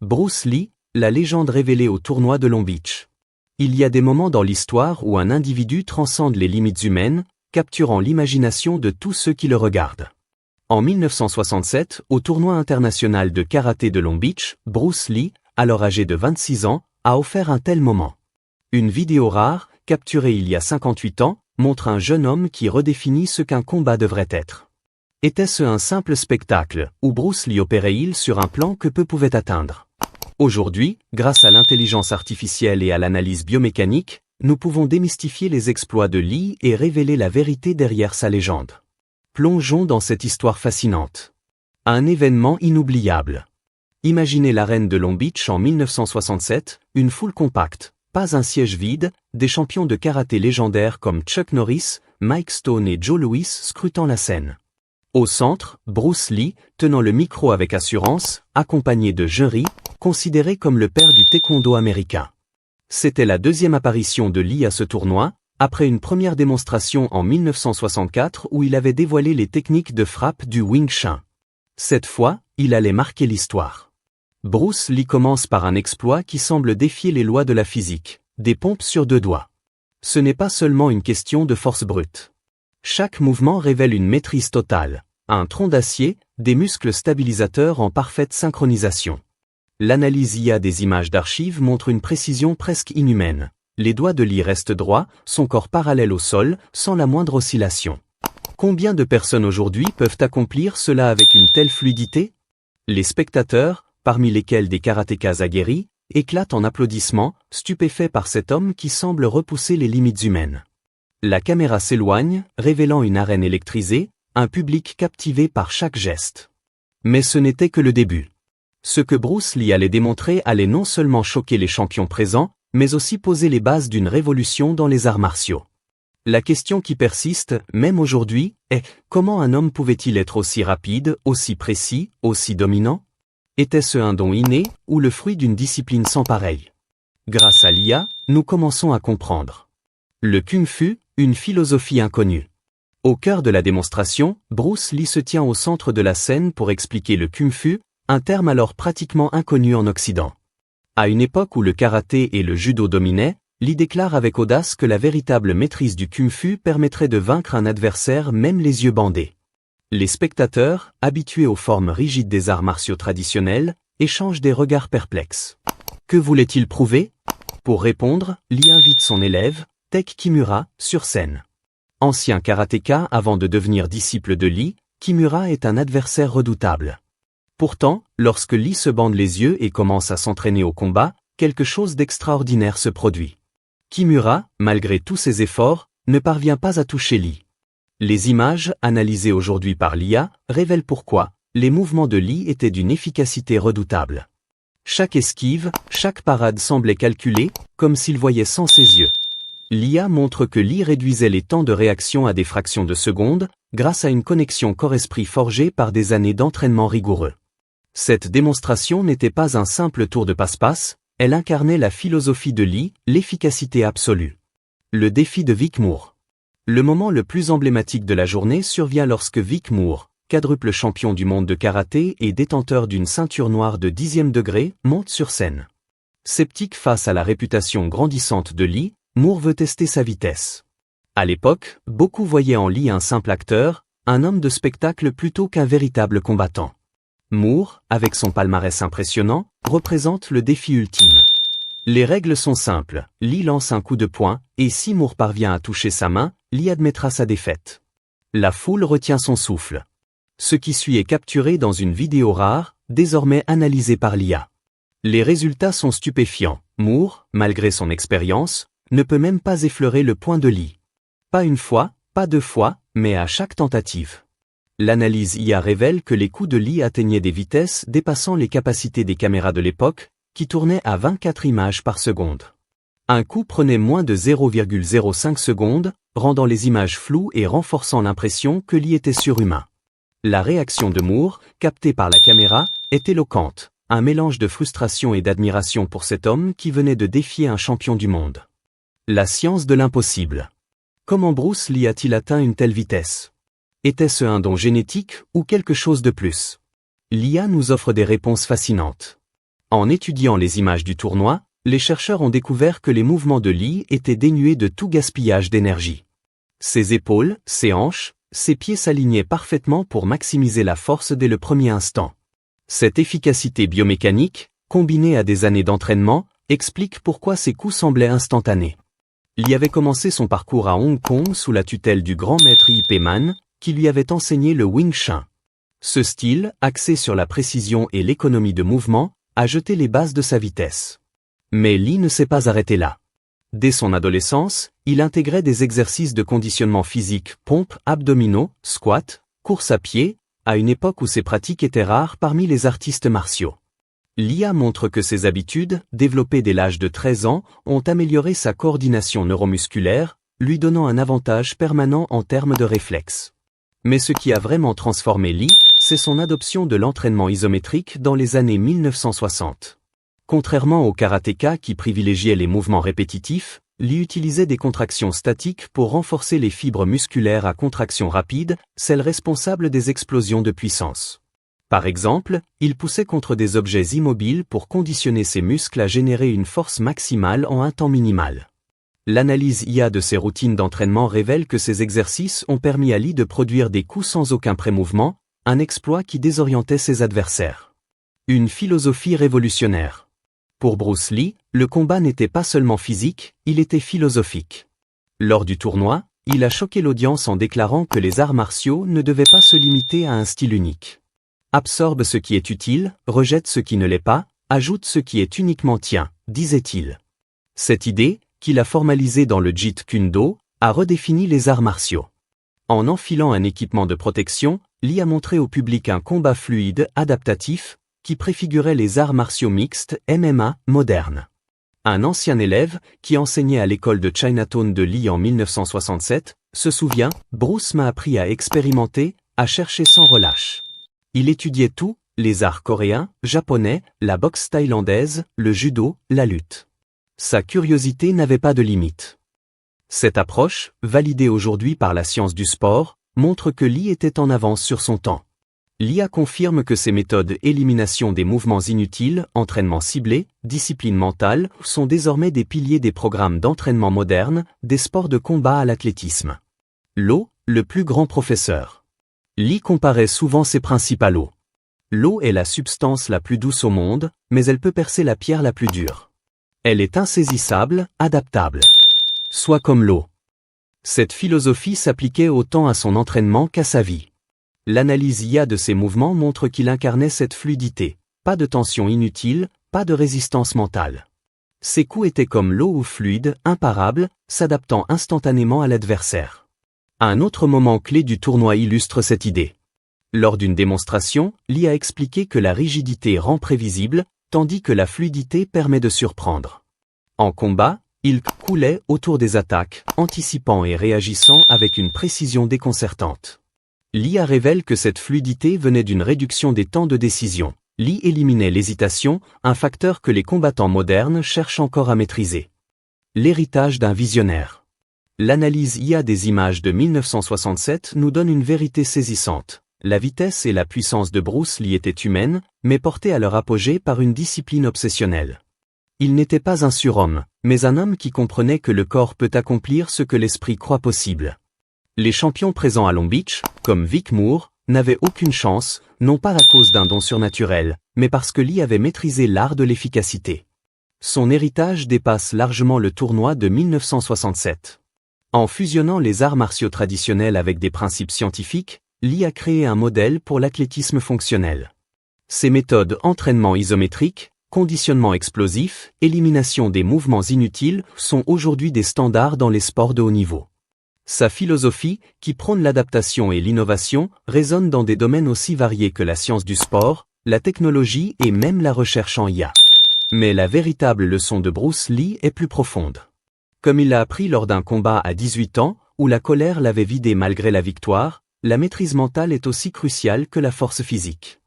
Bruce Lee, la légende révélée au tournoi de Long Beach. Il y a des moments dans l'histoire où un individu transcende les limites humaines, capturant l'imagination de tous ceux qui le regardent. En 1967, au tournoi international de karaté de Long Beach, Bruce Lee, alors âgé de 26 ans, a offert un tel moment. Une vidéo rare, capturée il y a 58 ans, montre un jeune homme qui redéfinit ce qu'un combat devrait être. Était-ce un simple spectacle, où Bruce Lee opérait-il sur un plan que peu pouvaient atteindre? Aujourd'hui, grâce à l'intelligence artificielle et à l'analyse biomécanique, nous pouvons démystifier les exploits de Lee et révéler la vérité derrière sa légende. Plongeons dans cette histoire fascinante. Un événement inoubliable. Imaginez l'arène de Long Beach en 1967, une foule compacte, pas un siège vide, des champions de karaté légendaires comme Chuck Norris, Mike Stone et Joe Louis scrutant la scène. Au centre, Bruce Lee, tenant le micro avec assurance, accompagné de Jun-Ri, considéré comme le père du taekwondo américain. C'était la deuxième apparition de Lee à ce tournoi, après une première démonstration en 1964 où il avait dévoilé les techniques de frappe du Wing Chun. Cette fois, il allait marquer l'histoire. Bruce Lee commence par un exploit qui semble défier les lois de la physique, des pompes sur 2 doigts. Ce n'est pas seulement une question de force brute. Chaque mouvement révèle une maîtrise totale, un tronc d'acier, des muscles stabilisateurs en parfaite synchronisation. L'analyse IA des images d'archives montre une précision presque inhumaine. Les doigts de Lee restent droits, son corps parallèle au sol, sans la moindre oscillation. Combien de personnes aujourd'hui peuvent accomplir cela avec une telle fluidité? Les spectateurs, parmi lesquels des karatékas aguerris, éclatent en applaudissements, stupéfaits par cet homme qui semble repousser les limites humaines. La caméra s'éloigne, révélant une arène électrisée, un public captivé par chaque geste. Mais ce n'était que le début. Ce que Bruce Lee allait démontrer allait non seulement choquer les champions présents, mais aussi poser les bases d'une révolution dans les arts martiaux. La question qui persiste, même aujourd'hui, est comment un homme pouvait-il être aussi rapide, aussi précis, aussi dominant? Était-ce un don inné, ou le fruit d'une discipline sans pareille? Grâce à l'IA, nous commençons à comprendre. Le Kung Fu, une philosophie inconnue. Au cœur de la démonstration, Bruce Lee se tient au centre de la scène pour expliquer le Kung Fu, un terme alors pratiquement inconnu en Occident. À une époque où le karaté et le judo dominaient, Lee déclare avec audace que la véritable maîtrise du Kung Fu permettrait de vaincre un adversaire même les yeux bandés. Les spectateurs, habitués aux formes rigides des arts martiaux traditionnels, échangent des regards perplexes. Que voulait-il prouver? Pour répondre, Lee invite son élève, Tech Kimura, sur scène. Ancien karatéka avant de devenir disciple de Lee, Kimura est un adversaire redoutable. Pourtant, lorsque Lee se bande les yeux et commence à s'entraîner au combat, quelque chose d'extraordinaire se produit. Kimura, malgré tous ses efforts, ne parvient pas à toucher Lee. Les images, analysées aujourd'hui par l'IA, révèlent pourquoi les mouvements de Lee étaient d'une efficacité redoutable. Chaque esquive, chaque parade semblait calculée, comme s'il voyait sans ses yeux. L'IA montre que Lee réduisait les temps de réaction à des fractions de secondes, grâce à une connexion corps-esprit forgée par des années d'entraînement rigoureux. Cette démonstration n'était pas un simple tour de passe-passe, elle incarnait la philosophie de Lee, l'efficacité absolue. Le défi de Vic Moore. Le moment le plus emblématique de la journée survient lorsque Vic Moore, quadruple champion du monde de karaté et détenteur d'une ceinture noire de 10e degré, monte sur scène. Sceptique face à la réputation grandissante de Lee, Moore veut tester sa vitesse. À l'époque, beaucoup voyaient en Lee un simple acteur, un homme de spectacle plutôt qu'un véritable combattant. Moore, avec son palmarès impressionnant, représente le défi ultime. Les règles sont simples, Lee lance un coup de poing, et si Moore parvient à toucher sa main, Lee admettra sa défaite. La foule retient son souffle. Ce qui suit est capturé dans une vidéo rare, désormais analysée par l'IA. Les résultats sont stupéfiants. Moore, malgré son expérience, ne peut même pas effleurer le poing de Lee. Pas une fois, pas 2 fois, mais à chaque tentative. L'analyse IA révèle que les coups de Lee atteignaient des vitesses dépassant les capacités des caméras de l'époque, qui tournaient à 24 images par seconde. Un coup prenait moins de 0,05 secondes, rendant les images floues et renforçant l'impression que Lee était surhumain. La réaction de Moore, captée par la caméra, est éloquente, un mélange de frustration et d'admiration pour cet homme qui venait de défier un champion du monde. La science de l'impossible. Comment Bruce Lee a-t-il atteint une telle vitesse? Était-ce un don génétique ou quelque chose de plus? L'IA nous offre des réponses fascinantes. En étudiant les images du tournoi, les chercheurs ont découvert que les mouvements de Lee étaient dénués de tout gaspillage d'énergie. Ses épaules, ses hanches, ses pieds s'alignaient parfaitement pour maximiser la force dès le premier instant. Cette efficacité biomécanique, combinée à des années d'entraînement, explique pourquoi ses coups semblaient instantanés. Lee avait commencé son parcours à Hong Kong sous la tutelle du grand maître Ip Man, qui lui avait enseigné le Wing Chun. Ce style, axé sur la précision et l'économie de mouvement, a jeté les bases de sa vitesse. Mais Lee ne s'est pas arrêté là. Dès son adolescence, il intégrait des exercices de conditionnement physique, pompes, abdominaux, squats, course à pied, à une époque où ces pratiques étaient rares parmi les artistes martiaux. L'IA montre que ces habitudes, développées dès l'âge de 13 ans, ont amélioré sa coordination neuromusculaire, lui donnant un avantage permanent en termes de réflexes. Mais ce qui a vraiment transformé Lee, c'est son adoption de l'entraînement isométrique dans les années 1960. Contrairement au karatéka qui privilégiait les mouvements répétitifs, Lee utilisait des contractions statiques pour renforcer les fibres musculaires à contraction rapide, celles responsables des explosions de puissance. Par exemple, il poussait contre des objets immobiles pour conditionner ses muscles à générer une force maximale en un temps minimal. L'analyse IA de ses routines d'entraînement révèle que ces exercices ont permis à Lee de produire des coups sans aucun pré-mouvement, un exploit qui désorientait ses adversaires. Une philosophie révolutionnaire. Pour Bruce Lee, le combat n'était pas seulement physique, il était philosophique. Lors du tournoi, il a choqué l'audience en déclarant que les arts martiaux ne devaient pas se limiter à un style unique. Absorbe ce qui est utile, rejette ce qui ne l'est pas, ajoute ce qui est uniquement tien, disait-il. Cette idée, qu'il a formalisée dans le Jeet Kune Do, a redéfini les arts martiaux. En enfilant un équipement de protection, Lee a montré au public un combat fluide, adaptatif, qui préfigurait les arts martiaux mixtes, MMA, modernes. Un ancien élève, qui enseignait à l'école de Chinatown de Lee en 1967, se souvient, Bruce m'a appris à expérimenter, à chercher sans relâche. Il étudiait tout, les arts coréens, japonais, la boxe thaïlandaise, le judo, la lutte. Sa curiosité n'avait pas de limite. Cette approche, validée aujourd'hui par la science du sport, montre que Lee était en avance sur son temps. L'IA confirme que ces méthodes élimination des mouvements inutiles, entraînement ciblé, discipline mentale, sont désormais des piliers des programmes d'entraînement modernes, des sports de combat à l'athlétisme. L'eau, le plus grand professeur. Lee comparait souvent ses principes à l'eau. L'eau est la substance la plus douce au monde, mais elle peut percer la pierre la plus dure. Elle est insaisissable, adaptable. Sois comme l'eau. Cette philosophie s'appliquait autant à son entraînement qu'à sa vie. L'analyse IA de ses mouvements montre qu'il incarnait cette fluidité, pas de tension inutile, pas de résistance mentale. Ses coups étaient comme l'eau ou fluide, imparables, s'adaptant instantanément à l'adversaire. Un autre moment clé du tournoi illustre cette idée. Lors d'une démonstration, Lee a expliqué que la rigidité rend prévisible, tandis que la fluidité permet de surprendre. En combat, il coulait autour des attaques, anticipant et réagissant avec une précision déconcertante. L'IA révèle que cette fluidité venait d'une réduction des temps de décision. Lee éliminait l'hésitation, un facteur que les combattants modernes cherchent encore à maîtriser. L'héritage d'un visionnaire. L'analyse IA des images de 1967 nous donne une vérité saisissante. La vitesse et la puissance de Bruce Lee étaient humaines, mais portées à leur apogée par une discipline obsessionnelle. Il n'était pas un surhomme, mais un homme qui comprenait que le corps peut accomplir ce que l'esprit croit possible. Les champions présents à Long Beach, comme Vic Moore, n'avaient aucune chance, non pas à cause d'un don surnaturel, mais parce que Lee avait maîtrisé l'art de l'efficacité. Son héritage dépasse largement le tournoi de 1967. En fusionnant les arts martiaux traditionnels avec des principes scientifiques, Lee a créé un modèle pour l'athlétisme fonctionnel. Ses méthodes entraînement isométrique, conditionnement explosif, élimination des mouvements inutiles sont aujourd'hui des standards dans les sports de haut niveau. Sa philosophie, qui prône l'adaptation et l'innovation, résonne dans des domaines aussi variés que la science du sport, la technologie et même la recherche en IA. Mais la véritable leçon de Bruce Lee est plus profonde. Comme il l'a appris lors d'un combat à 18 ans, où la colère l'avait vidé malgré la victoire, la maîtrise mentale est aussi cruciale que la force physique.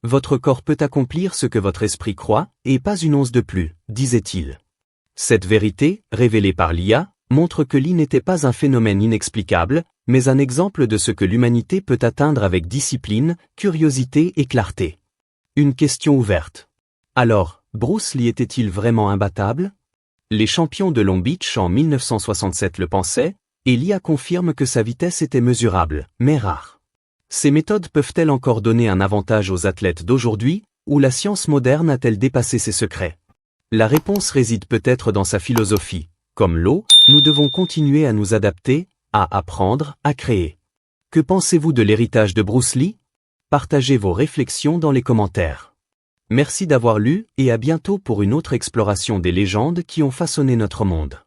Votre corps peut accomplir ce que votre esprit croit, et pas une once de plus, disait-il. Cette vérité, révélée par l'IA, montre que Lee n'était pas un phénomène inexplicable, mais un exemple de ce que l'humanité peut atteindre avec discipline, curiosité et clarté. Une question ouverte. Alors, Bruce Lee était-il vraiment imbattable? Les champions de Long Beach en 1967 le pensaient, et Lee confirme que sa vitesse était mesurable, mais rare. Ces méthodes peuvent-elles encore donner un avantage aux athlètes d'aujourd'hui, ou la science moderne a-t-elle dépassé ses secrets? La réponse réside peut-être dans sa philosophie. Comme l'eau, nous devons continuer à nous adapter, à apprendre, à créer. Que pensez-vous de l'héritage de Bruce Lee? Partagez vos réflexions dans les commentaires. Merci d'avoir lu et à bientôt pour une autre exploration des légendes qui ont façonné notre monde.